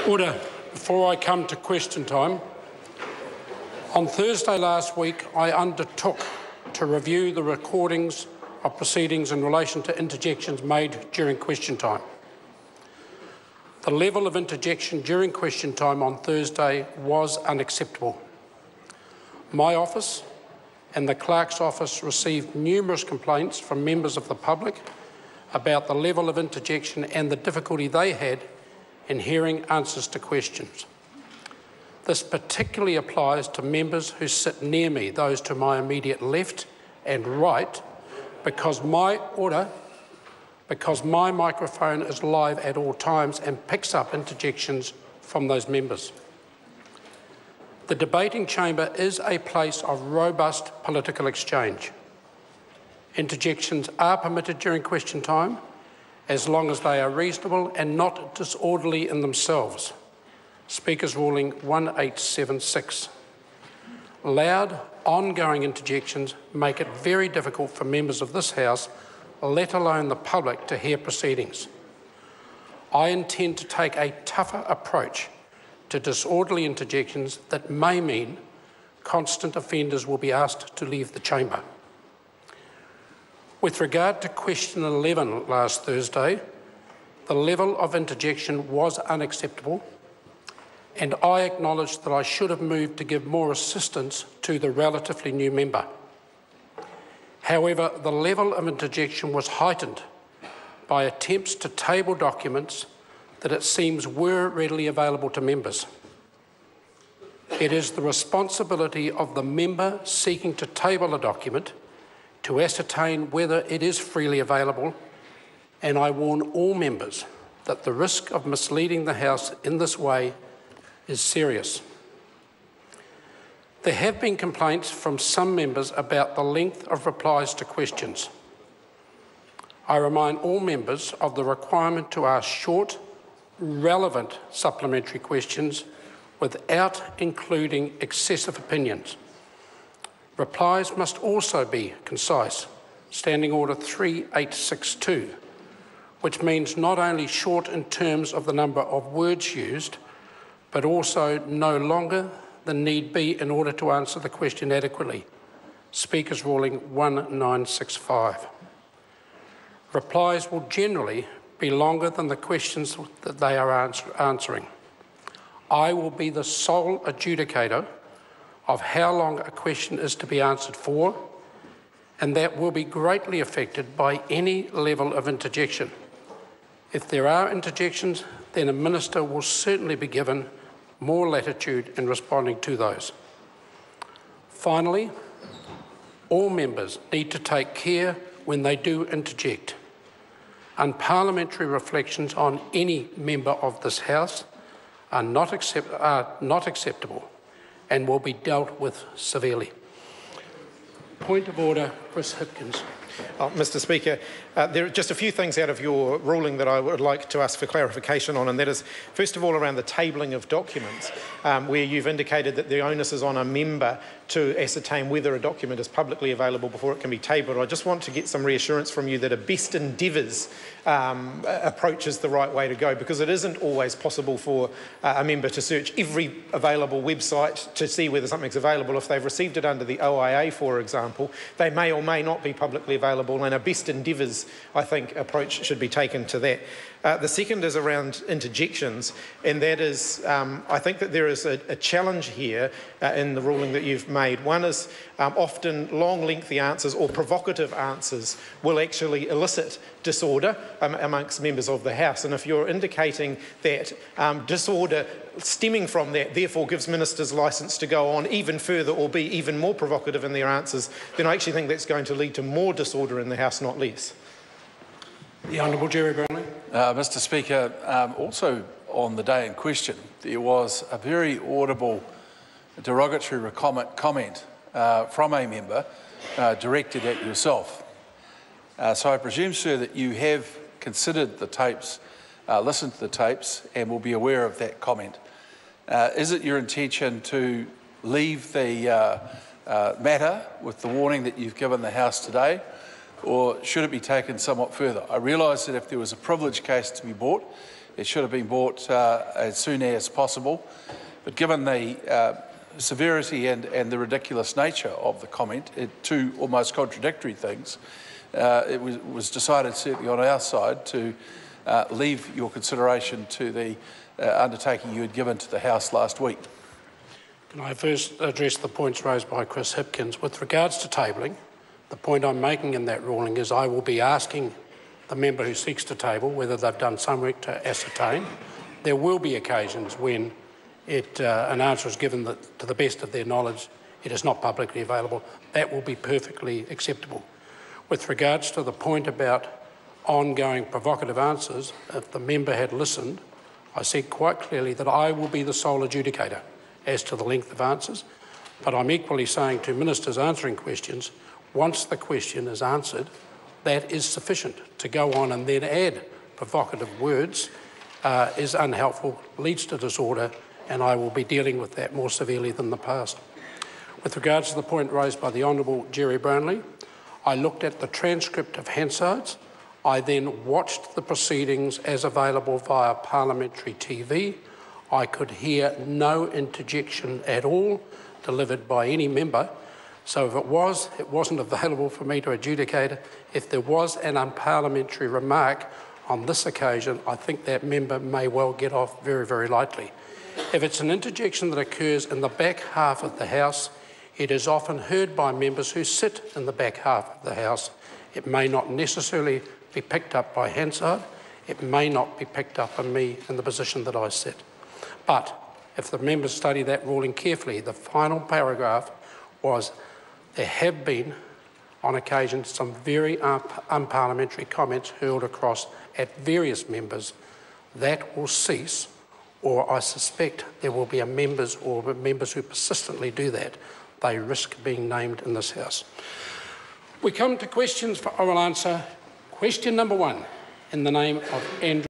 Order. Before I come to question time, on Thursday last week I undertook to review the recordings of proceedings in relation to interjections made during question time. The level of interjection during question time on Thursday was unacceptable. My office and the Clerk's office received numerous complaints from members of the public about the level of interjection and the difficulty they had in hearing answers to questions. This particularly applies to members who sit near me, those to my immediate left and right, because my microphone is live at all times and picks up interjections from those members. The debating chamber is a place of robust political exchange. Interjections are permitted during question time, as long as they are reasonable and not disorderly in themselves. Speaker's ruling 1876. Loud, ongoing interjections make it very difficult for members of this House, let alone the public, to hear proceedings. I intend to take a tougher approach to disorderly interjections that may mean constant offenders will be asked to leave the chamber. With regard to question 11 last Thursday, the level of interjection was unacceptable, and I acknowledge that I should have moved to give more assistance to the relatively new member. However, the level of interjection was heightened by attempts to table documents that it seems were readily available to members. It is the responsibility of the member seeking to table a document to ascertain whether it is freely available, and I warn all members that the risk of misleading the House in this way is serious. There have been complaints from some members about the length of replies to questions. I remind all members of the requirement to ask short, relevant supplementary questions without including excessive opinions. Replies must also be concise, Standing Order 3862, which means not only short in terms of the number of words used, but also no longer than need be in order to answer the question adequately. Speaker's ruling 1965. Replies will generally be longer than the questions that they are answering. I will be the sole adjudicator of how long a question is to be answered for, and that will be greatly affected by any level of interjection. If there are interjections, then a minister will certainly be given more latitude in responding to those. Finally, all members need to take care when they do interject. Unparliamentary reflections on any member of this House are not acceptable and will be dealt with severely. Point of order, Chris Hipkins. Mr Speaker, there are just a few things out of your ruling that I would like to ask for clarification on, and that is, first of all, around the tabling of documents, where you've indicated that the onus is on a member to ascertain whether a document is publicly available before it can be tabled. I just want to get some reassurance from you that a best endeavours approach is the right way to go, because it isn't always possible for a member to search every available website to see whether something's available. If they've received it under the OIA, for example, they may or may not be publicly available, and a best endeavours, I think, approach should be taken to that. The second is around interjections, and that is, I think that there is a challenge here in the ruling that you've made. One is often long, lengthy answers or provocative answers will actually elicit disorder amongst members of the House, and if you're indicating that disorder stemming from that therefore gives ministers licence to go on even further or be even more provocative in their answers, then I actually think that's going to lead to more disorder in the House, not less. The Honourable Jerry Brownlee. Mr Speaker, also on the day in question, there was a very audible derogatory comment from a member directed at yourself. So I presume, sir, that you have considered the tapes, listened to the tapes, and will be aware of that comment. Is it your intention to leave the matter with the warning that you've given the House today, or should it be taken somewhat further? I realise that if there was a privilege case to be brought, It should have been brought as soon as possible. But given the severity and the ridiculous nature of the comment, two almost contradictory things, it was decided, certainly on our side, to leave your consideration to the undertaking you had given to the House last week. Can I first address the points raised by Chris Hipkins? With regards to tabling, the point I'm making in that ruling is I will be asking the member who seeks to table whether they've done some work to ascertain. There will be occasions when an answer is given that, to the best of their knowledge, it is not publicly available. That will be perfectly acceptable. With regards to the point about ongoing provocative answers, if the member had listened, I said quite clearly that I will be the sole adjudicator as to the length of answers, but I'm equally saying to ministers answering questions, once the question is answered, that is sufficient. To go on and then add provocative words is unhelpful, leads to disorder, and I will be dealing with that more severely than the past. With regards to the point raised by the Honourable Jerry Brownlee, I looked at the transcript of Hansard's. I then watched the proceedings as available via parliamentary TV. I could hear no interjection at all delivered by any member. So if it wasn't available for me to adjudicate it. If there was an unparliamentary remark on this occasion, I think that member may well get off very, very lightly. If it's an interjection that occurs in the back half of the House, it is often heard by members who sit in the back half of the House. It may not necessarily be picked up by Hansard. It may not be picked up by me in the position that I sit. But if the members study that ruling carefully, the final paragraph was, there have been, on occasion, some very unparliamentary comments hurled across at various members. That will cease, or I suspect there will be members who persistently do that. They risk being named in this House. We come to questions for oral answer. Question number 1, in the name of Andrew.